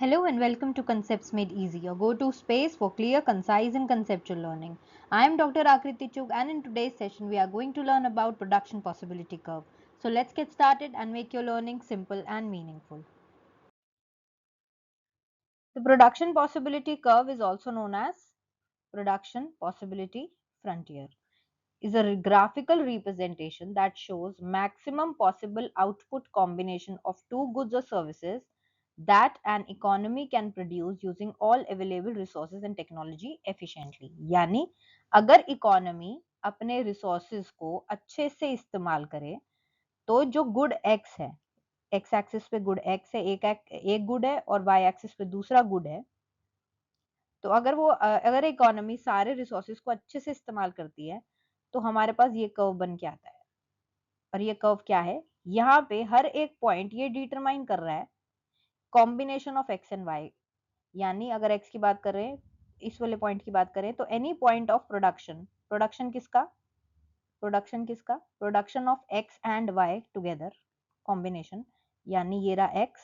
Hello and welcome to Concepts Made Easy, your go-to space for clear, concise and conceptual learning. I am Dr. Akriti Chug and in today's session we are going to learn about production possibility curve. So let's get started and make your learning simple and meaningful. The production possibility curve is also known as production possibility frontier. Is a graphical representation that shows maximum possible output combination of two goods or services that an economy can produce using all available resources and technology efficiently. यानी अगर economy अपने resources को अच्छे से इस्तेमाल करे तो जो गुड एक्स है, एक्स एक्सिस पे गुड एक्स है, एक गुड है और वाई एक्सिस पे दूसरा गुड है, तो अगर इकोनॉमी सारे रिसोर्सेज को अच्छे से इस्तेमाल करती है तो हमारे पास ये कर्व बन के आता है। और ये कर्व क्या है, यहाँ पे हर एक पॉइंट ये डिटरमाइन कर रहा है combination of X and Y. यानी अगर एक्स की बात करें, इस वाले पॉइंट की बात करें तो any point of production, production of X and Y together, combination, यानी ये रहा एक्स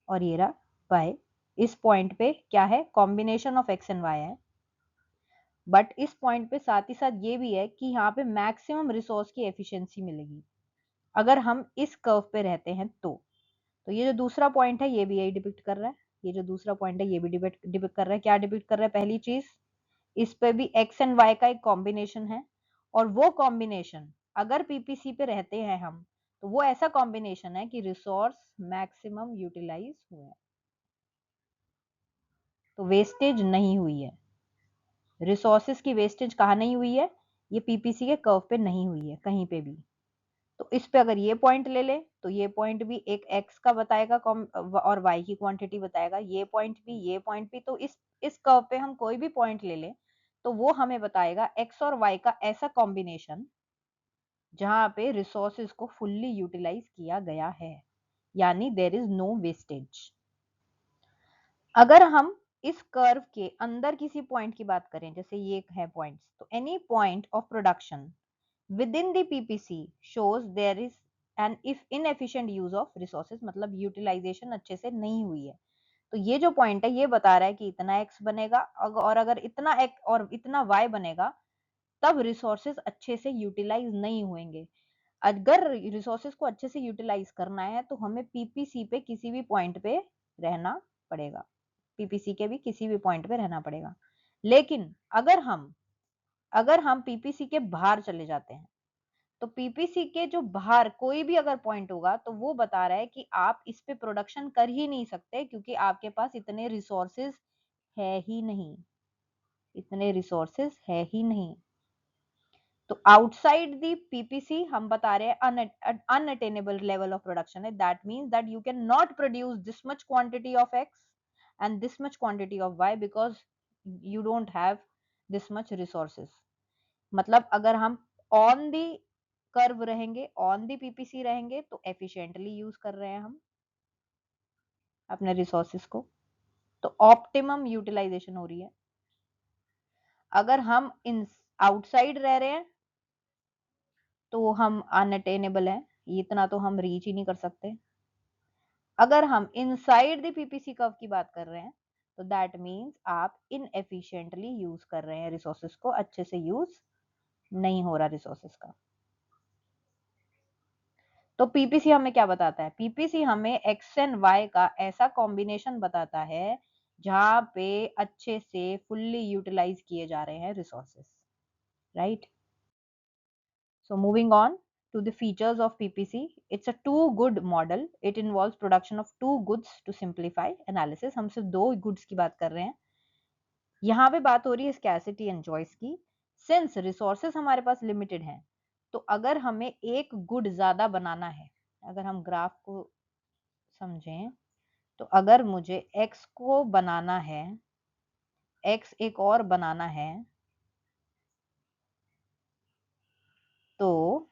और ये रहा वाई। इस पॉइंट पे क्या है, combination of X and Y है। बट इस पॉइंट पे साथ ही साथ ये भी है कि यहाँ पे मैक्सिमम रिसोर्स की एफिशिएंसी मिलेगी अगर हम इस कर्व पे रहते हैं तो ये जो दूसरा पॉइंट है ये भी यही डिपिक्ट कर रहा है, ये जो दूसरा पॉइंट है ये भी डिपिक्ट कर रहा है। क्या डिपिक्ट कर रहा है, पहली चीज इस पे भी एक्स एंड वाई का एक कॉम्बिनेशन है और वो कॉम्बिनेशन अगर पीपीसी पे रहते हैं हम तो वो ऐसा कॉम्बिनेशन है कि रिसोर्स मैक्सिमम यूटिलाइज हुए हैं, तो वेस्टेज नहीं हुई है। रिसोर्सेज की वेस्टेज कहाँ नहीं हुई है, ये पीपीसी के कर्व पे नहीं हुई है कहीं पे भी। तो इस पे अगर ये पॉइंट ले ले तो ये पॉइंट भी एक x का बताएगा और y की क्वांटिटी बताएगा, ये पॉइंट भी। तो इस कर्व पे हम कोई भी पॉइंट ले ले तो वो हमें बताएगा x और y का ऐसा कॉम्बिनेशन जहां पे रिसोर्सेज को फुल्ली यूटिलाइज किया गया है, यानी देयर इज नो वेस्टेज। अगर हम इस कर्व के अंदर किसी पॉइंट की बात करें, जैसे ये है पॉइंट्स, तो any point of production within the PPC shows there is an if inefficient use of resources, मतलब यूटिलाइजेशन अच्छे से नहीं हुई है। तो ये जो पॉइंट है ये बता रहा है कि इतना x बनेगा और अगर इतना x और इतना y बनेगा तब रिसोर्सेज अच्छे से यूटिलाइज नहीं होंगे। अगर रिसोर्सेज को अच्छे से यूटिलाइज करना है तो हमें पीपीसी पे किसी भी पॉइंट पे रहना पड़ेगा, पीपीसी के भी किसी भी पॉइंट पे रहना पड़ेगा। लेकिन अगर हम पीपीसी के बाहर चले जाते हैं तो पीपीसी के जो बाहर कोई भी अगर पॉइंट होगा तो वो बता रहा है कि आप इस पे प्रोडक्शन कर ही नहीं सकते क्योंकि आपके पास इतने रिसोर्सेज है ही नहीं, इतने रिसोर्सेज है ही नहीं। तो आउटसाइड दी पीपीसी हम बता रहे हैं अनअटेनेबल लेवल ऑफ प्रोडक्शन है। That means that you can not produce this much quantity of X and this much quantity of why because you don't have this much resources. मतलब अगर हम on the curve रहेंगे, on the PPC रहेंगे तो efficiently use कर रहे हैं हम अपने रिसोर्सेज को, तो ऑप्टिमम यूटिलाइजेशन हो रही है। अगर हम इन आउटसाइड रह रहे हैं तो हम अनअटेनेबल है, इतना तो हम रीच ही नहीं कर सकते। अगर हम इनसाइड द पीपीसी कर्व की बात कर रहे हैं तो दैट मीन्स आप इनएफिशिएंटली यूज कर रहे हैं रिसोर्सेज को, अच्छे से यूज नहीं हो रहा रिसोर्सेज का। तो पीपीसी हमें क्या बताता है, पीपीसी हमें एक्स एंड वाई का ऐसा कॉम्बिनेशन बताता है जहां पे अच्छे से फुल्ली यूटिलाइज किए जा रहे हैं resources, right. So moving on to the features of PPC, it's a two good model. It involves production of two goods to simplify analysis. हम सिर्फ दो goods की बात कर रहे हैं, यहाँ पे बात हो रही है scarcity and choice की। Since resources हमारे पास limited हैं तो अगर हमें एक गुड ज्यादा बनाना है, अगर हम ग्राफ को समझें तो अगर मुझे x को बनाना है, x एक और बनाना है तो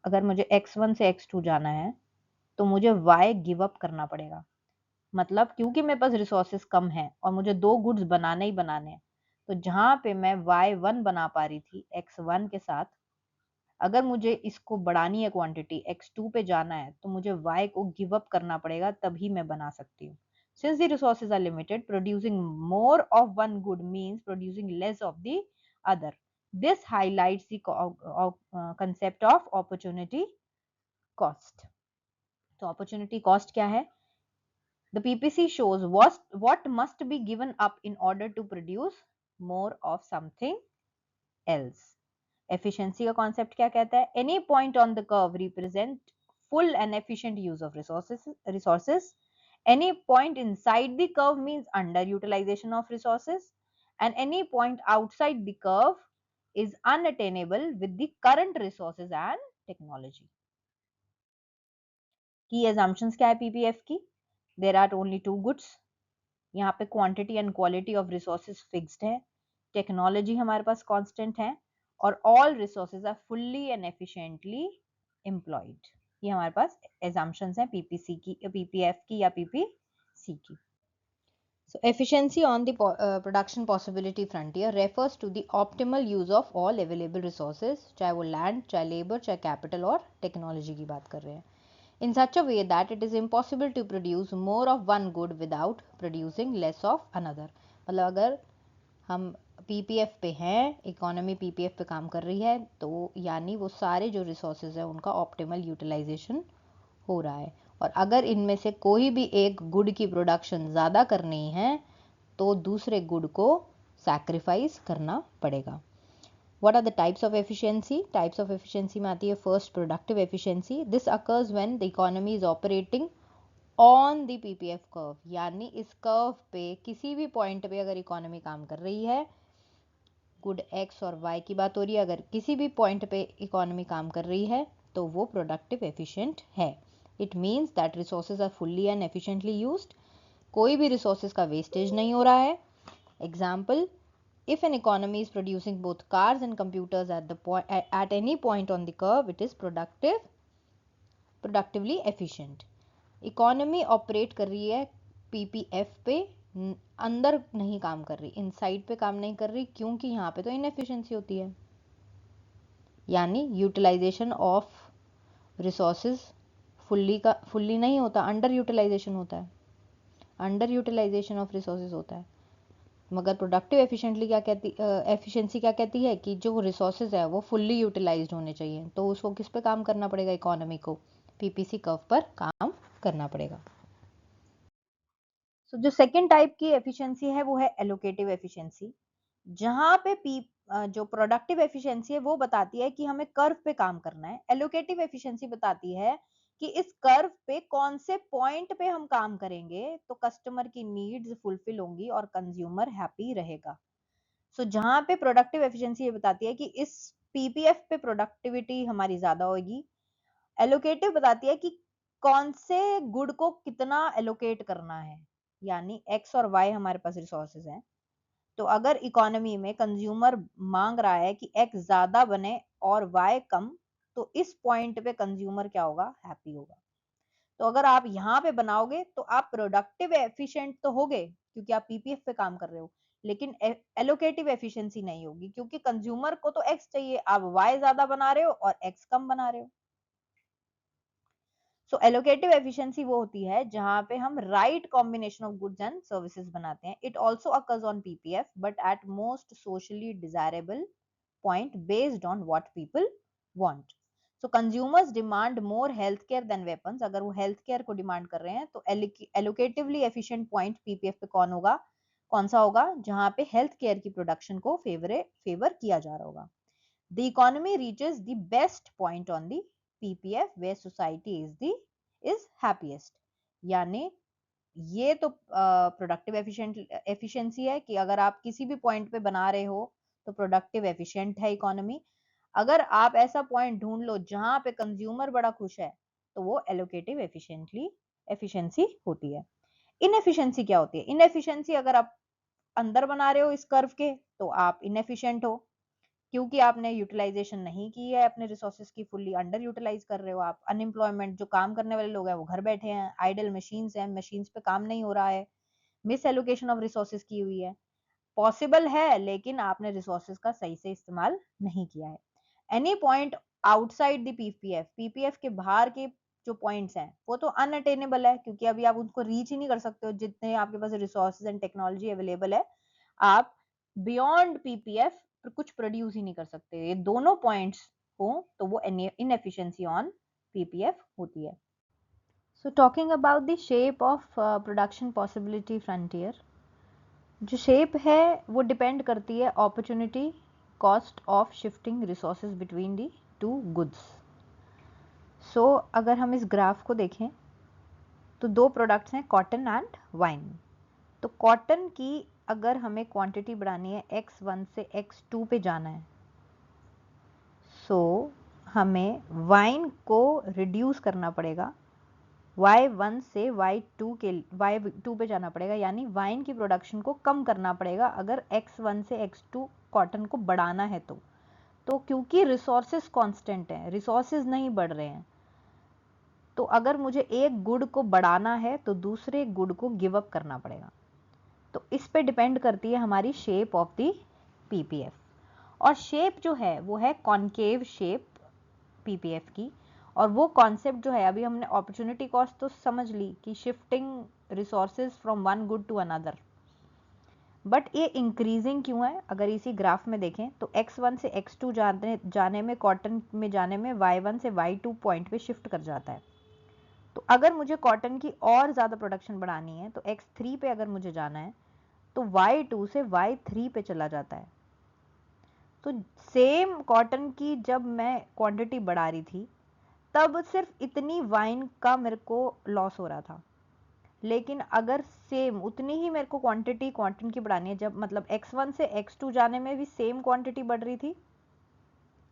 अगर मुझे x1 से x2 जाना है तो मुझे y गिव अप करना पड़ेगा। मतलब क्योंकि मेरे पास रिसोर्सेस कम है और मुझे दो गुड्स बनाने ही बनाने हैं, तो जहां पे मैं y1 बना पा रही थी x1 के साथ, अगर मुझे इसको बढ़ानी है क्वांटिटी, x2 पे जाना है, तो मुझे y को गिव अप करना पड़ेगा, तभी मैं बना सकती हूँ. Since the resources are limited, producing more of one good means producing less of the other. This highlights the concept of opportunity cost. तो opportunity cost क्या है? The PPC shows what must be given up in order to produce more of something else. Efficiency का concept क्या कहता है? Any point on the curve represent full and efficient use of resources. Any point inside the curve means underutilization of resources, and any point outside the curve is unattainable with the current resources and technology. Key assumptions क्या है PPF की? There are only two goods. यहाँ पे quantity and quality of resources fixed है, technology हमारे पास constant है, और all resources are fully and efficiently employed. ये हमारे पास एजम्पशंस हैं पीपीसी की, पीपीएफ की या पीपीसी की. So efficiency on the production possibility frontier refers to the optimal use of all available resources, चाहे वो लैंड, चाहे लेबर, चाहे कैपिटल और टेक्नोलॉजी की बात कर रहे हैं, in such a way that it is impossible to produce more of one good without producing less of another. मतलब अगर हम पीपीएफ पे हैं, इकोनॉमी पीपीएफ पे काम कर रही है, तो यानी वो सारे जो रिसोर्सेज हैं उनका ऑप्टिमल यूटिलाइजेशन हो रहा है, और अगर इनमें से कोई भी एक गुड की प्रोडक्शन ज़्यादा करनी है तो दूसरे गुड को सैक्रिफाइस करना पड़ेगा. What are the types of efficiency? Types of efficiency में आती है first productive efficiency. This occurs when the economy is operating on the PPF curve. यानी इस कर्व पे किसी भी पॉइंट पे अगर इकोनॉमी काम कर रही है, गुड x और y की बात हो रही है, अगर किसी भी पॉइंट पे इकोनॉमी काम कर रही है तो वो प्रोडक्टिव एफिशिएंट है. It means that resources are fully and efficiently used. कोई भी रिसोर्सेज का वेस्टेज नहीं हो रहा है. Example, if an economy is producing both cars and computers at any point on the curve, it is productively efficient. Economy operate कर रही है पीपीएफ पे, अंदर नहीं काम कर रही, इनसाइड पे काम नहीं कर रही, क्योंकि यहाँ पे तो इनएफिशिएंसी होती है, यानी यूटिलाइजेशन ऑफ रिसोर्सेज फुल्ली नहीं होता, अंडर यूटिलाइजेशन होता है, अंडर यूटिलाइजेशन ऑफ रिसोर्सेज होता है. मगर प्रोडक्टिव एफिशिएंटली क्या कहती एफिशिएंसी क्या कहती है कि जो रिसोर्सेज है वो फुल्ली यूटिलाइज्ड होने चाहिए. तो उसको किस पे काम करना पड़ेगा? इकोनॉमी को पीपीसी कर्व पर काम करना पड़ेगा. सो जो सेकंड टाइप की एफिशिएंसी है वो है एलोकेटिव एफिशिएंसी, जहां पे जो प्रोडक्टिव एफिशिएंसी है वो बताती है कि हमें कर्व पे काम करना है. एलोकेटिव एफिशिएंसी बताती है कि इस कर्व पे कौन से पॉइंट पे हम काम करेंगे तो कस्टमर की नीड्स फुलफिल होंगी और कंज्यूमर हैप्पी रहेगा. सो जहां पे प्रोडक्टिव एफिशिएंसी ये बताती है कि इस पीपीएफ पे प्रोडक्टिविटी हमारी ज्यादा होगी. एलोकेटिव बताती है कि कौन से गुड को कितना एलोकेट करना है, यानी एक्स और वाई हमारे पास रिसोर्सेज हैं. तो अगर इकोनॉमी में कंज्यूमर मांग रहा है कि एक्स ज्यादा बने और वाई कम, तो इस पॉइंट पे कंज्यूमर क्या होगा? हैप्पी होगा. तो अगर आप यहाँ पे बनाओगे तो आप प्रोडक्टिव एफिशिएंट तो होगे क्योंकि आप पीपीएफ पे काम कर रहे हो, लेकिन एलोकेटिव एफिशिएंसी नहीं होगी क्योंकि कंज्यूमर को तो एक्स चाहिए, आप वाई ज्यादा बना रहे हो और एक्स कम बना रहे हो. सो एलोकेटिव एफिशिएंसी वो होती है जहां पे हम right combination of goods and services बनाते हैं. It also occurs on PPF but at most socially desirable point based on what people want. So consumers demand more health care than weapons. अगर वो हेल्थ केयर को demand कर रहे हैं तो allocatively efficient point PPF पे कौन सा होगा? जहां पे हेल्थ केयर की प्रोडक्शन को फेवर किया जा रहा होगा. The economy reaches the best point on the PPF where society is happiest. यानी ये तो प्रोडक्टिव एफिशिएंसी है कि अगर आप किसी भी पॉइंट पे बना रहे हो तो प्रोडक्टिव एफिशिएंट है इकोनॉमी. अगर आप ऐसा पॉइंट ढूंढ लो जहां पे कंज्यूमर बड़ा खुश है तो वो एलोकेटिव एफिशिएंसी होती है. इनएफिशिएंसी क्या होती है? इनएफिशिएंसी अगर आप अंदर बना रहे हो इस कर्व के तो आप इनएफिशिएंट हो क्योंकि आपने यूटिलाइजेशन नहीं की है अपने रिसोर्सेज की, फुल्ली अंडर यूटिलाइज कर रहे हो आप. अनएम्प्लॉयमेंट, जो काम करने वाले लोग हैं वो घर बैठे हैं, आइडल मशीन्स हैं, मशीन्स पे काम नहीं हो रहा है, मिस एलोकेशन ऑफ रिसोर्सेज की हुई है. पॉसिबल है लेकिन आपने रिसोर्सेज का सही से इस्तेमाल नहीं किया है. Any point outside the PPF, PPF के बाहर के जो पॉइंट्स हैं वो तो अनअटेनेबल है, क्योंकि अभी आप उनको रीच ही नहीं कर सकते हो जितने आपके पास रिसोर्सेज एंड टेक्नोलॉजी अवेलेबल है। आप बियॉन्ड पीपीएफ कुछ प्रोड्यूस ही नहीं कर सकते। ये दोनों पॉइंट्स हो तो वो इनएफिशिएंसी ऑन पीपीएफ होती है। So talking about the shape of production possibility frontier, जो शेप है वो डिपेंड करती है opportunity cost of shifting resources between the two goods. So अगर हम इस ग्राफ को देखें तो दो प्रोडक्ट्स हैं, कॉटन एंड वाइन। तो कॉटन की अगर हमें क्वांटिटी बढ़ानी है x1 से x2 पे जाना है, सो हमें वाइन को रिड्यूस करना पड़ेगा, y1 से y2 पे जाना पड़ेगा, यानी वाइन की प्रोडक्शन को कम करना पड़ेगा अगर x1 से x2 कॉटन को बढ़ाना है तो क्योंकि रिसोर्सेज कांस्टेंट हैं, रिसोर्सेज नहीं बढ़ रहे हैं, तो अगर मुझे एक गुड को बढ़ाना है तो दूसरे गुड को गिव अप करना पड़ेगा। तो इस पे डिपेंड करती है हमारी शेप ऑफ द पीपीएफ, और शेप जो है वो है कॉनकेव शेप पीपीएफ की। और वो कॉन्सेप्ट जो है, अभी हमने अपॉर्चुनिटी कॉस्ट तो समझ ली कि shifting resources from one good to another, but ये इंक्रीजिंग क्यों है? अगर इसी ग्राफ में देखें तो x1 से x2 जाने में, कॉटन में जाने में y1 से y2 पॉइंट पे शिफ्ट कर जाता है। तो अगर मुझे कॉटन की और ज़्यादा प्रोडक्शन बढ़ानी है तो x3 पे अगर मुझे जाना है तो y2 से y3 पे चला जाता है। तो सेम कॉटन की जब मैं क्वांटिटी बढ़ा रही थी तब सिर्फ इतनी वाइन का मेरे को लॉस हो रहा था, लेकिन अगर सेम उतनी ही मेरे को क्वांटिटी कॉटन की बढ़ानी है, जब मतलब x1 से x2 जाने में भी सेम क्वांटिटी बढ़ रही थी,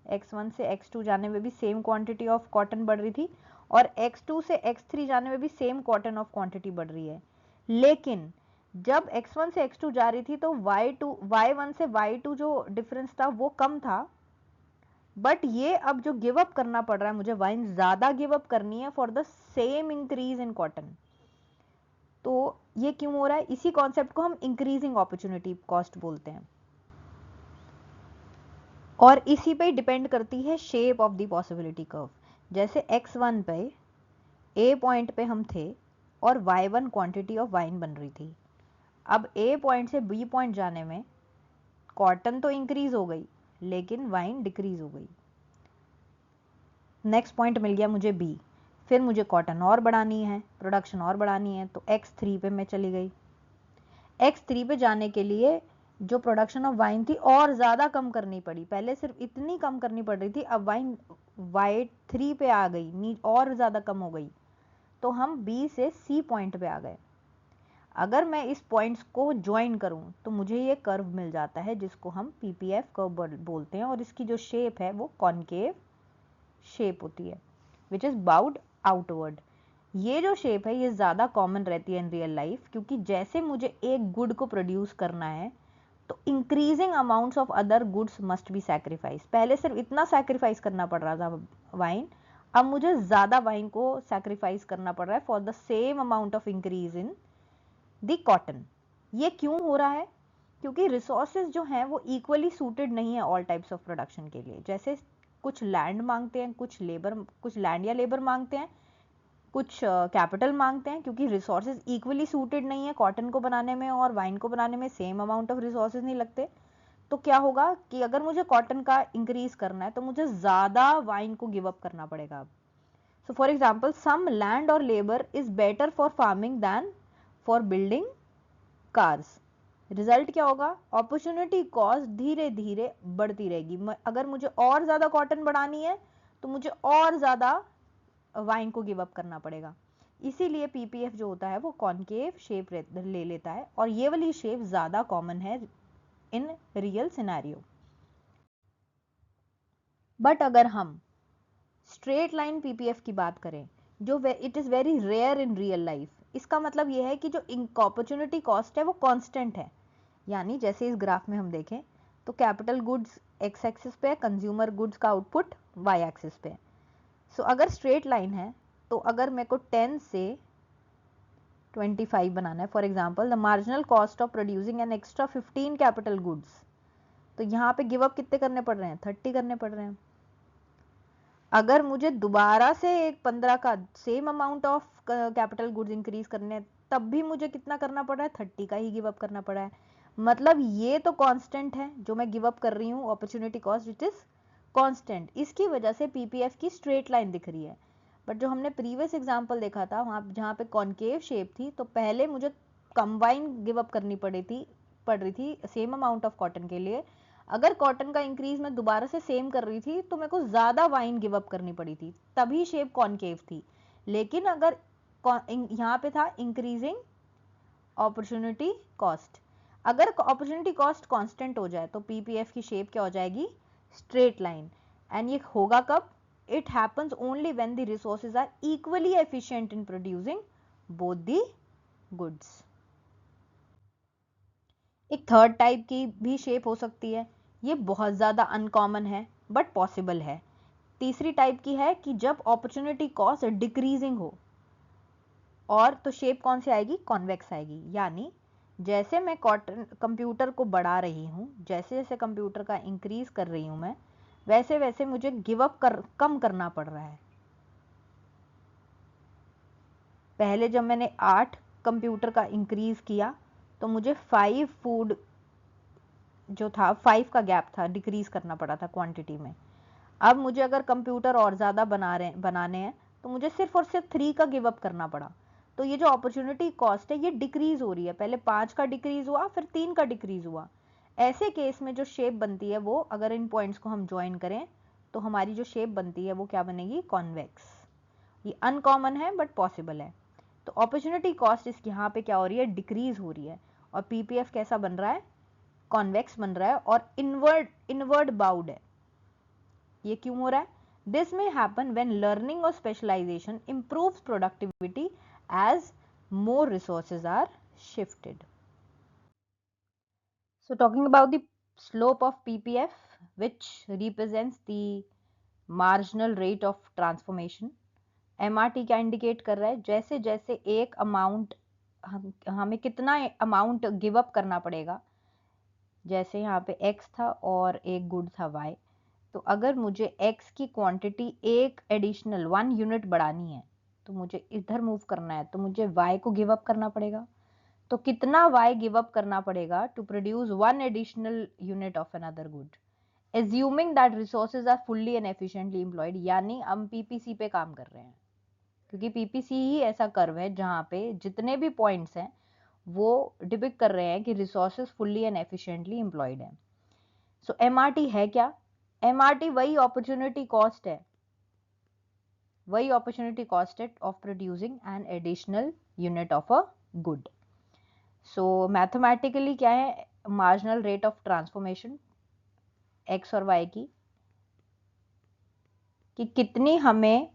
x1 से x2 जाने में भी सेम क्वांटिटी ऑफ कॉटन बढ़ रही थी, और x2 से x3 जाने में भी सेम कॉटन ऑफ क्वांटिटी बढ़ रही है, लेकिन जब x1 से x2 जा रही थी तो y1 से y2 जो डिफरेंस था वो कम था, बट ये अब जो गिव अप करना पड़ रहा है, मुझे वाइन ज्यादा गिव अप करनी है for the same increase in cotton. तो ये क्यों हो रहा है? इसी कॉन्सेप्ट को हम इंक्रीजिंग अपॉर्चुनिटी कॉस्ट बोलते हैं, और इसी पे डिपेंड करती है shape of the possibility curve. जैसे x1 पे ए पॉइंट पे हम थे और y1 क्वांटिटी ऑफ वाइन बन रही थी, अब ए पॉइंट से बी पॉइंट जाने में कॉटन तो इंक्रीज हो गई लेकिन वाइन डिक्रीज हो गई। नेक्स्ट पॉइंट मिल गया मुझे बी, फिर मुझे कॉटन और बढ़ानी है, प्रोडक्शन और बढ़ानी है, तो x3 पे मैं चली गई। x3 पे जाने के लिए जो प्रोडक्शन ऑफ वाइन थी और ज़्यादा कम करनी पड़ी, पहले सिर्फ इतनी कम करनी पड़ रही थी, अब वाइन y3 पे आ गई, और ज़्यादा कम हो गई, तो हम B से C पॉइंट पे आ गए। अगर मैं इस पॉइंट्स को ज्वाइन करूं तो मुझे ये कर्व मिल जाता है जिसको हम पीपीएफ कर्व बोलते हैं, और इसकी जो शेप है वो कॉनकेव शेप होती है, विच इज बाउड आउटवर्ड। ये जो शेप है ये ज़्यादा कॉमन रहती है इन रियल लाइफ, क्योंकि जैसे मुझे एक गुड को प्रोड्यूस करना है तो increasing amounts of other goods must be sacrifice. पहले सिर्फ इतना सैक्रिफाइस करना पड़ रहा था वाइन, अब मुझे ज़्यादा वाइन को सैक्रिफाइस करना पड़ रहा है for the same amount of increase in the cotton. ये क्यों हो रहा है? क्योंकि रिसोर्सेज जो हैं वो इक्वली सूटेड नहीं है ऑल टाइप्स ऑफ प्रोडक्शन के लिए। जैसे कुछ लैंड मांगते हैं, कुछ लैंड या लेबर मांगते हैं, कुछ कैपिटल मांगते हैं, क्योंकि रिसोर्सेज इक्वली सूटेड नहीं है। कॉटन को बनाने में और वाइन को बनाने में सेम अमाउंट ऑफ रिसोर्सेज नहीं लगते, तो क्या होगा कि अगर मुझे कॉटन का इंक्रीज करना है तो मुझे ज़्यादा वाइन को गिव अप करना पड़ेगा। So for example, some land और labour is better for farming than for building cars. Result क्या होगा? अपॉर्चुनिटी कॉस्ट धीरे धीरे बढ़ती रहेगी। अगर मुझे और ज्यादा कॉटन बढ़ानी है तो मुझे और ज्यादा वाइन को गिव अप करना पड़ेगा। इसीलिए पीपीएफ जो होता है वो कॉनकेव शेप ले लेता है, और ये वाली शेप ज्यादा कॉमन है इन रियल सिनेरियो। बट अगर हम स्ट्रेट लाइन पीपीएफ की बात करें, जो it is very rare in real life, इसका मतलब यह है कि जो अपॉर्चुनिटी कॉस्ट है वो कांस्टेंट है। यानी जैसे इस ग्राफ में हम देखें तो कैपिटल गुड्स एक्स एक्सिस पे है, कंज्यूमर गुड्स का आउटपुट वाई एक्सिस पे है। सो अगर स्ट्रेट लाइन है तो अगर मेरे को 10 से 25 बनाना है, for example the marginal cost of producing an extra 15 capital goods, तो यहाँ पे गिव अप कितने करने पड़ रहे हैं? 30 करने पड़ रहे हैं। अगर मुझे दोबारा से एक 15 का same amount of capital goods increase करने हैं, तब भी मुझे कितना करना पड़ रहा है, 30 का ही गिव अप करना पड़ा है। मतलब ये तो कांस्टेंट है जो मैं गिव अप कर रही हूँ, opportunity cost which is constant, इसकी वजह से पीपीएफ की स्ट्रेट लाइन दिख रही है। बट जो हमने प्रीवियस एग्जांपल देखा था वहां जहाँ पे कॉन्केव शेप थी, तो पहले मुझे कंबाइन गिव अप करनी पड़ रही थी सेम अमाउंट ऑफ कॉटन के लिए। अगर कॉटन का इंक्रीज मैं दोबारा से सेम कर रही थी तो मेरे को ज्यादा वाइन गिव अप करनी पड़ी थी, तभी शेप कॉन्केव थी। लेकिन अगर यहाँ पे था इंक्रीजिंग अपॉर्चुनिटी कॉस्ट, अगर अपॉर्चुनिटी कॉस्ट कांस्टेंट हो जाए तो पीपीएफ की शेप क्या हो जाएगी, स्ट्रेट लाइन। एंड ये होगा कब, it happens only when the resources are equally efficient in producing both the goods. एक थर्ड टाइप की भी शेप हो सकती है, ये बहुत ज़्यादा अनकॉमन है बट पॉसिबल है। तीसरी टाइप की है कि जब अपॉर्चुनिटी कॉस्ट डिक्रीजिंग हो, और तो शेप कौन सी आएगी, कॉन्वेक्स आएगी। यानी जैसे मैं कंप्यूटर को बढ़ा रही हूँ, जैसे जैसे कंप्यूटर का इंक्रीज कर रही हूँ मैं, वैसे वैसे मुझे गिव अप कम करना पड़ रहा है। पहले जब मैंने 8 कंप्यूटर का इंक्रीज किया तो मुझे 5 फूड जो था 5 का गैप था, डिक्रीज करना पड़ा था क्वांटिटी में। अब मुझे अगर कंप्यूटर और ज़्यादा बनाने हैं तो मुझे सिर्फ और सिर्फ 3 का गिव अप करना पड़ा। तो ये जो अपॉर्चुनिटी कॉस्ट है ये डिक्रीज हो रही है, पहले 5 का डिक्रीज हुआ, फिर 3 का डिक्रीज हुआ। ऐसे केस में जो शेप बनती है वो, अगर इन पॉइंट्स को हम ज्वाइन करें तो हमारी जो शेप बनती है वो क्या बनेगी, कॉन्वेक्स। ये अनकॉमन है बट पॉसिबल है। तो अपॉर्चुनिटी कॉस्ट इस यहाँ पे क्या हो रही है, डिक्रीज हो रही है, और पीपीएफ कैसा बन रहा है, कॉन्वेक्स बन रहा है और इनवर्ड बाउड है। ये क्यों हो रहा है, this may happen when learning और specialisation improves productivity as more resources are shifted. So talking about the slope of PPF, which represents the marginal rate of transformation, MRT क्या इंडिकेट कर रहा है, जैसे जैसे एक अमाउंट हमें कितना अमाउंट गिव अप करना पड़ेगा, जैसे यहाँ पे x था और एक गुड था y, तो अगर मुझे x की क्वांटिटी एक एडिशनल 1 यूनिट बढ़ानी है तो मुझे इधर मूव करना है, तो मुझे y को गिव अप करना पड़ेगा। तो कितना y गिव अप करना पड़ेगा to produce 1 additional unit of another good, assuming that resources are fully and efficiently employed. यानी हम पीपीसी पे काम कर रहे हैं, क्योंकि पीपीसी ही ऐसा कर्व है जहां पे जितने भी पॉइंट्स हैं वो डिपिक्ट कर रहे हैं कि resources fully and efficiently employed है। सो एमआरटी है क्या, एमआरटी वही अपॉर्चुनिटी कॉस्ट है, वही अपॉर्चुनिटी कॉस्ट है of producing an additional unit of a good. So mathematically क्या है, marginal rate of transformation x और वाई की, कि कितनी हमें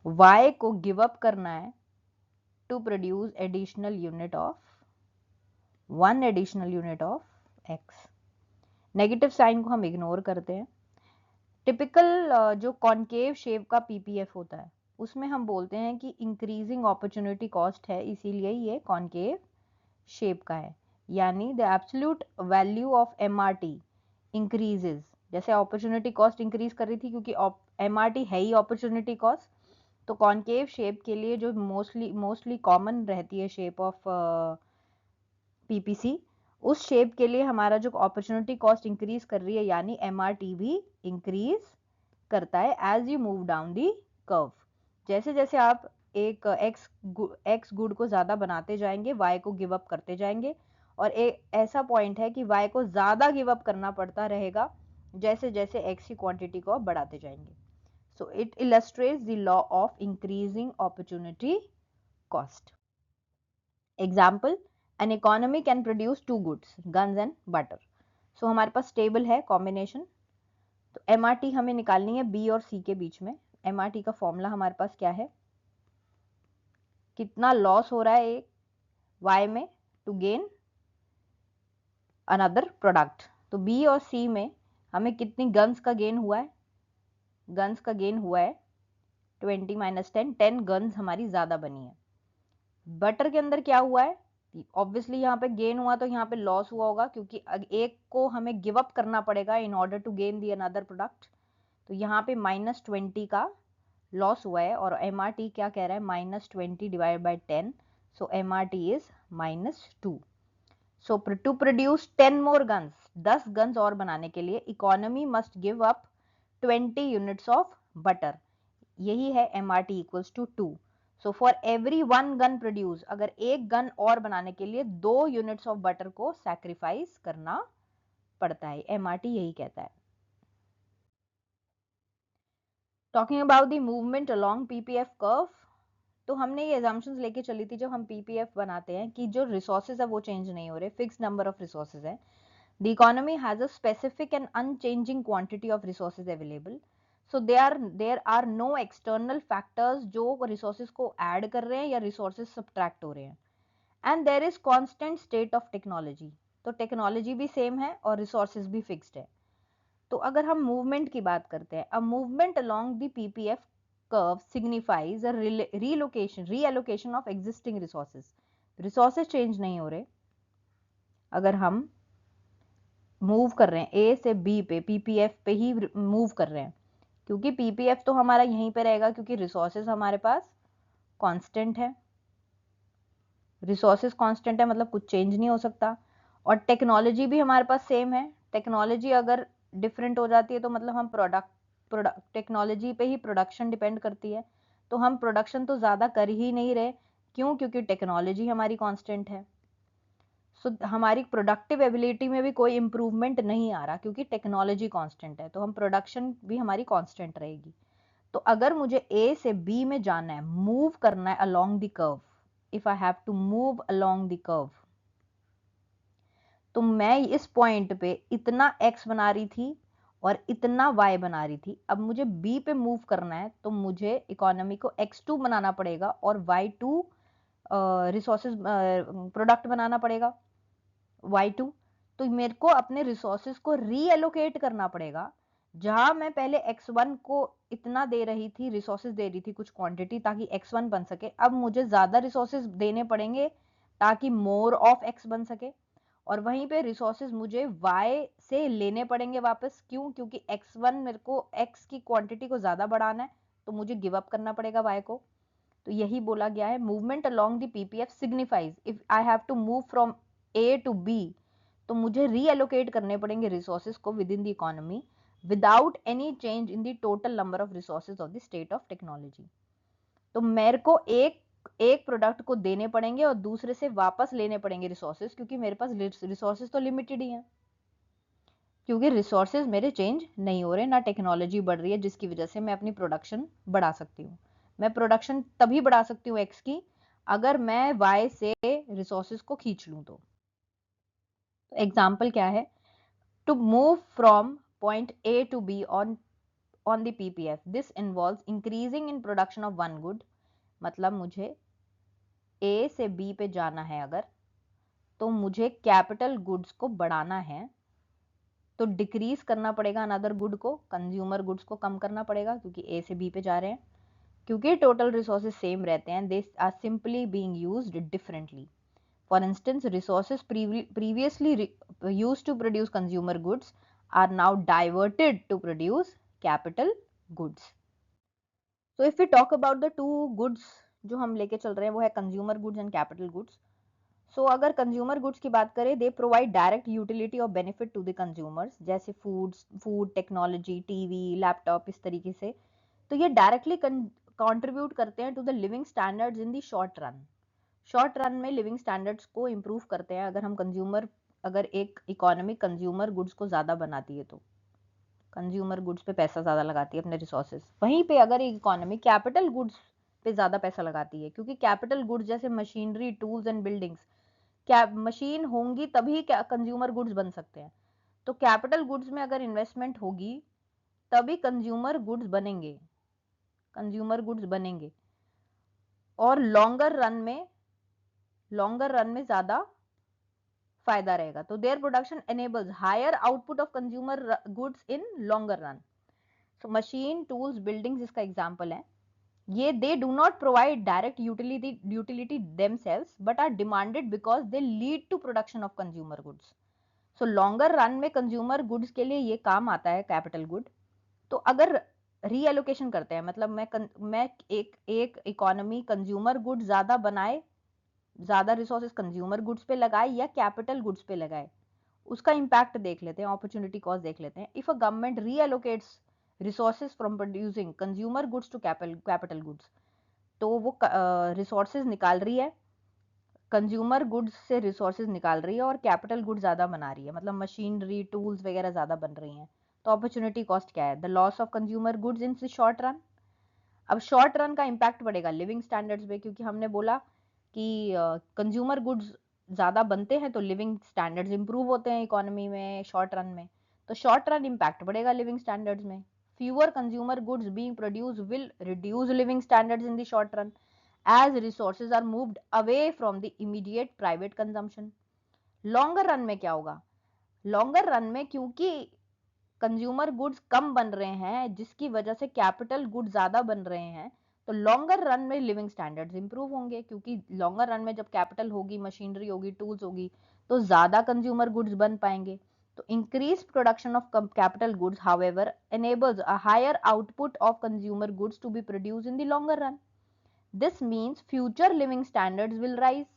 y को गिव अप करना है to produce additional unit of 1 additional unit of x। Negative sign को हम इग्नोर करते हैं। टिपिकल जो कॉन्केव शेप का पीपीएफ होता है उसमें हम बोलते हैं कि इंक्रीजिंग अपॉर्चुनिटी कॉस्ट है, इसीलिए ये कॉन्केव शेप का है। यानी the absolute value of MRT increases, जैसे अपॉर्चुनिटी कॉस्ट इंक्रीज कर रही थी क्योंकि एमआरटी है ही अपॉर्चुनिटी कॉस्ट, तो कॉन्केव शेप के लिए जो मोस्टली कॉमन रहती है शेप ऑफ पीपीसी, उस शेप के लिए हमारा जो अपॉर्चुनिटी कॉस्ट इंक्रीज कर रही है यानी एमआरटी भी इंक्रीज करता है as you move down the curve. जैसे जैसे आप एक एक्स गुड को ज्यादा बनाते जाएंगे y को गिव अप करते जाएंगे, और एक ऐसा पॉइंट है कि y को ज्यादा गिव अप करना पड़ता रहेगा जैसे जैसे x की क्वांटिटी को आप बढ़ाते जाएंगे। So it illustrates the law of increasing opportunity cost. Example, an economy can produce 2 goods, guns and butter. So हमारे पास टेबल है कॉम्बिनेशन, तो एमआरटी हमें निकालनी है बी और सी के बीच में। एमआरटी का फॉर्मूला हमारे पास क्या है, कितना लॉस हो रहा है एक वाई में टू गेन अनदर प्रोडक्ट। तो बी और सी में हमें कितनी गन्स का गेन हुआ है, गन्स का गेन हुआ है 20 - 10, 10 गन्स हमारी ज्यादा बनी है। बटर के अंदर क्या हुआ है, ऑब्वियसली यहाँ पे गेन हुआ तो यहाँ पे लॉस हुआ होगा, क्योंकि एक को हमें गिव अप करना पड़ेगा in order to gain the another product. तो यहाँ पे -20 का लॉस हुआ है और MRT क्या कह रहा है, -20 divide by 10, so MRT is -2. So to produce 10 more guns, 10 guns और बनाने के लिए economy must give up 20 units of butter. यही है MRT equals to 2. So for every 1 gun produce, अगर एक गन और बनाने के लिए 2 यूनिट्स ऑफ बटर को सैक्रिफाइस करना पड़ता है. MRT यही कहता है. Talking about the movement along PPF curve, तो हमने ये एजम्पशंस लेके चली थी जब हम PPF बनाते हैं कि जो रिसोर्सेज है वो चेंज नहीं हो रहे, फिक्स्ड नंबर ऑफ रिसोर्सेज है. The economy has a specific and unchanging quantity of resources available. So there are no external factors जो रिसोर्सेज को ऐड कर रहे हैं या रिसोर्सेज सब्ट्रैक्ट हो रहे हैं. And there is constant state of technology, तो टेक्नोलॉजी भी सेम है और रिसोर्सेज भी फिक्स्ड है. तो अगर हम मूवमेंट की बात करते हैं, a movement along the PPF curve signifies a reallocation of existing resources. Resources change नहीं हो रहे. अगर हम मूव कर रहे हैं A से B पे, PPF पे ही मूव कर रहे हैं, क्योंकि PPF तो हमारा यहीं पे रहेगा क्योंकि रिसोर्सेज हमारे पास कांस्टेंट है. रिसोर्सेज कांस्टेंट है मतलब कुछ चेंज नहीं हो सकता. और टेक्नोलॉजी भी हमारे पास सेम है. टेक्नोलॉजी अगर डिफरेंट हो जाती है तो मतलब हम प्रोडक्ट टेक्नोलॉजी पे ही प्रोडक्शन डिपेंड करती है, तो हम प्रोडक्शन तो ज़्यादा कर ही नहीं रहे. क्यों? क्योंकि टेक्नोलॉजी हमारी कांस्टेंट है. सो हमारी प्रोडक्टिव एबिलिटी में भी कोई इंप्रूवमेंट नहीं आ रहा क्योंकि टेक्नोलॉजी कांस्टेंट है, तो हम प्रोडक्शन भी हमारी कांस्टेंट रहेगी. तो अगर मुझे A से B में जाना है, मूव करना है along the curve, if I have to move along the curve, तो मैं इस पॉइंट पे इतना x बना रही थी और इतना y बना रही थी. अब मुझे B पे मूव करना है तो मुझे इकोनॉमी को x2 बनाना पड़ेगा और y2 रिसोर्सेज प्रोडक्ट बनाना पड़ेगा y2. तो मेरे को अपने रिसोर्सेज को रीएलोकेट करना पड़ेगा. जहां मैं पहले x1 को इतना दे रही थी, रिसोर्सेज दे रही थी कुछ क्वांटिटी ताकि x1 बन सके, अब मुझे ज्यादा रिसोर्सेज देने पड़ेंगे ताकि मोर ऑफ x बन सके. और वहीं पे रिसोर्सेज मुझे y से लेने पड़ेंगे वापस. क्यों? क्योंकि x1 मेरे को x की क्वांटिटी को ज्यादा बढ़ाना है, तो मुझे गिव अप करना पड़ेगा y को. तो यही बोला गया है, movement along the PPF signifies if I have to move from A to B, तो मुझे रीएलोकेट करने पड़ेंगे रिसोर्सेज को within the economy without any change in the total number of resources of the state of technology. तो मेरे को एक product को देने पड़ेंगे और दूसरे से वापस लेने पड़ेंगे रिसोर्सेज, क्योंकि मेरे पास रिसोर्सेज तो लिमिटेड ही हैं, क्योंकि रिसोर्सेज मेरे चेंज नहीं हो रहे, ना टेक्नोलॉजी बढ़ रही है जिसकी वजह से मैं अपनी प्रोडक्शन बढ़ा सकती हूँ. मैं प्रोडक्शन तभी बढ़ा सकती हूँ x की अगर मैं y से रिसोर्सेज को खींच लूँ. तो एग्जाम्पल क्या है? To move from point A to B on the PPF, this involves increasing in production of one good. मतलब मुझे A से B पे जाना है अगर, तो मुझे कैपिटल गुड्स को बढ़ाना है, तो डिक्रीज करना पड़ेगा अनदर गुड को, कंज्यूमर गुड्स को कम करना पड़ेगा क्योंकि A से B पे जा रहे हैं. क्योंकि टोटल रिसोर्सेज सेम रहते हैं, they are simply being used differently. For instance, resources previously used to produce consumer goods are now diverted to produce capital goods. So if we talk about the two goods जो हम लेके चल रहे हैं वो है consumer goods and capital goods. So अगर consumer goods की बात करें, they provide direct utility or benefit to the consumers, जैसे food, technology, TV, laptop, इस तरीके से. तो ये directly contribute करते हैं to the living standards in the short run. Short run में लिविंग स्टैंडर्ड्स को इम्प्रूव करते हैं अगर एक इकोनॉमी कंज्यूमर गुड्स को ज़्यादा बनाती है, तो कंज्यूमर गुड्स पे पैसा ज़्यादा लगाती है अपने रिसोर्सेज. वहीं पे अगर एक इकोनॉमी कैपिटल गुड्स पे ज़्यादा पैसा लगाती है, क्योंकि कैपिटल गुड्स जैसे मशीनरी, टूल्स एंड बिल्डिंग्स, क्या मशीन होंगी तभी कंज्यूमर गुड्स बन सकते हैं. तो कैपिटल गुड्स में अगर इन्वेस्टमेंट होगी तभी कंज्यूमर गुड्स बनेंगे और लॉन्गर रन में ज्यादा फायदा रहेगा. तो their production enables higher output of consumer goods in longer run. So machine, tools, buildings इसका एग्जांपल है. ये they do not provide direct utility themselves but are demanded because they lead to production of consumer goods. So longer run में consumer goods के लिए ये काम आता है कैपिटल गुड. तो अगर रीएलोकेशन करते हैं, मतलब मैं एक इकोनॉमी कंज्यूमर गुड्स ज्यादा बनाए, ज्यादा रिसोर्सेज कंज्यूमर गुड्स पे लगाए या कैपिटल गुड्स पे लगाए, उसका इम्पैक्ट देख लेते हैं, अपॉर्चुनिटी कॉस्ट देख लेते हैं. If a government reallocates resources from producing consumer goods to capital goods, तो वो रिसोर्सेज निकाल रही है, कंज्यूमर गुड्स से रिसोर्सेज निकाल रही है और कैपिटल गुड्स ज्यादा बना रही है, मतलब मशीनरी टूल्स वगैरह ज्यादा बन रही हैं. तो अपॉर्चुनिटी कॉस्ट क्या है? The loss of consumer goods in short run. अब शॉर्ट रन का इम्पैक्ट पड़ेगा लिविंग स्टैंडर्ड्स पे, क्योंकि हमने बोला कि कंज्यूमर गुड्स ज्यादा बनते हैं तो लिविंग स्टैंडर्ड्स इंप्रूव होते हैं इकोनॉमी में शॉर्ट रन में. तो शॉर्ट रन इम्पैक्ट पड़ेगा लिविंग स्टैंडर्ड्स में. Fewer consumer goods being produce will reduce living standards in the short run as resources are moved away from the immediate private consumption. Longer run में क्या होगा? Longer run में क्योंकि consumer goods कम बन रहे हैं जिसकी वजह से कैपिटल गुड्स ज्यादा बन रहे हैं, तो लॉन्गर रन में लिविंग स्टैंडर्ड्स इंप्रूव होंगे, क्योंकि लॉन्गर रन में जब कैपिटल होगी, मशीनरी होगी, टूल्स होगी, तो ज्यादा कंज्यूमर गुड्स बन पाएंगे. तो increase production of capital goods however enables a higher output of consumer goods to be produced in the longer run. This means future living standards will rise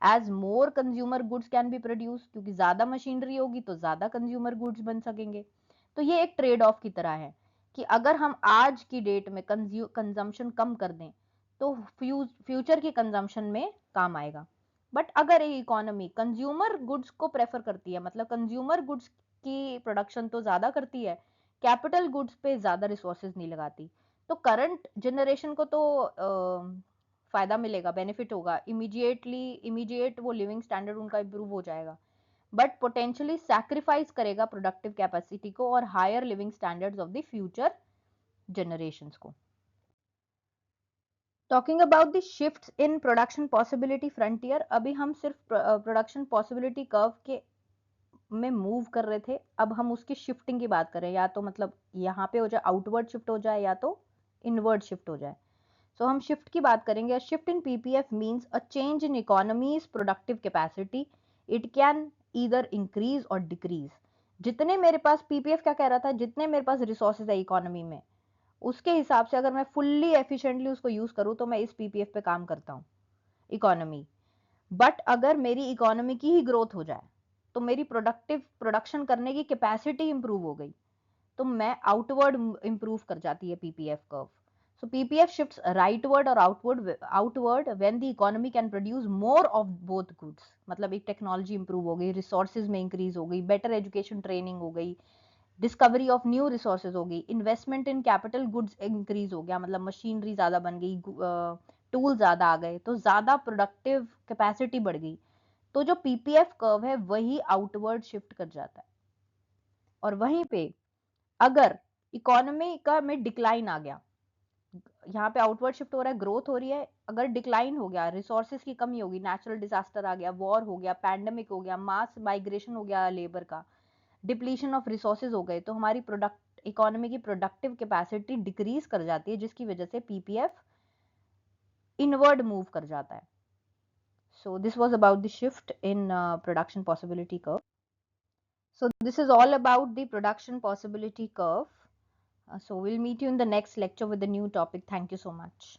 as more consumer goods can be produced, क्योंकि ज्यादा machinery होगी तो ज्यादा consumer goods बन सकेंगे. तो ये एक ट्रेड ऑफ की तरह है कि अगर हम आज की डेट में कंजम्पशन कम कर दें तो फ्यूचर की कंजम्पशन में काम आएगा. बट अगर एक इकोनॉमी कंज्यूमर गुड्स को प्रेफर करती है, मतलब कंज्यूमर गुड्स की प्रोडक्शन तो ज्यादा करती है, कैपिटल गुड्स पे ज्यादा रिसोर्सेज नहीं लगाती, तो करंट जनरेशन को तो फायदा मिलेगा, बेनिफिट होगा, इमीडिएट वो लिविंग स्टैंडर्ड उनका इंप्रूव हो जाएगा. बट पोटेंशियली सैक्रिफाइस करेगा प्रोडक्टिव कैपेसिटी को और higher living standards of the future generations को. Talking about the shifts in production possibility frontier, अभी हम सिर्फ प्रोडक्शन पॉसिबिलिटी कर्व के में मूव कर रहे थे, अब हम उसकी शिफ्टिंग की बात करें, या तो मतलब यहाँ पे हो जाए आउटवर्ड शिफ्ट हो जाए या तो इनवर्ड शिफ्ट हो जाए. सो हम शिफ्ट की बात करेंगे. Shift in PPF means a change in economies productive capacity. It can either increase और डिक्रीज. जितने मेरे पास, पीपीएफ क्या कह रहा था, जितने मेरे पास रिसोर्सेज है इकोनॉमी में, उसके हिसाब से अगर मैं फुल्ली एफिशिएंटली उसको यूज करूँ तो मैं इस पीपीएफ पे काम करता हूँ इकोनॉमी. बट अगर मेरी इकोनॉमी की ही ग्रोथ हो जाए तो मेरी प्रोडक्शन करने की कैपेसिटी इंप्रूव हो गई, तो मैं आउटवर्ड इंप्रूव कर जाती है PPF curve. So PPF shifts rightward और outward when the economy can produce more of both goods. मतलब एक टेक्नोलॉजी इंप्रूव हो गई, रिसोर्सेज में इंक्रीज हो गई, बेटर एजुकेशन ट्रेनिंग हो गई, डिस्कवरी ऑफ न्यू रिसोर्सेज हो गई, investment in capital goods increase हो गया, मतलब मशीनरी ज्यादा बन गई, टूल ज्यादा आ गए, तो ज्यादा प्रोडक्टिव कैपेसिटी बढ़ गई. तो जो पीपीएफ कर्व है वही आउटवर्ड शिफ्ट कर जाता है. और वहीं पे अगर इकोनॉमी का में डिक्लाइन आ गया, यहाँ पे आउटवर्ड शिफ्ट हो रहा है, ग्रोथ हो रही है, अगर डिक्लाइन हो गया, रिसोर्सेज की कमी होगी, नेचुरल डिजास्टर आ गया, वॉर हो गया, पैंडेमिक हो गया, मास माइग्रेशन हो गया लेबर का, डिप्लीशन ऑफ रिसोर्सेज हो गए, तो हमारी प्रोडक्ट इकोनॉमी की प्रोडक्टिव कैपेसिटी डिक्रीज कर जाती है, जिसकी वजह से पीपीएफ इनवर्ड मूव कर जाता है. So this was about the shift in production possibility curve. So this is all about the production possibility curve. So we'll meet you in the next lecture with a new topic. Thank you so much.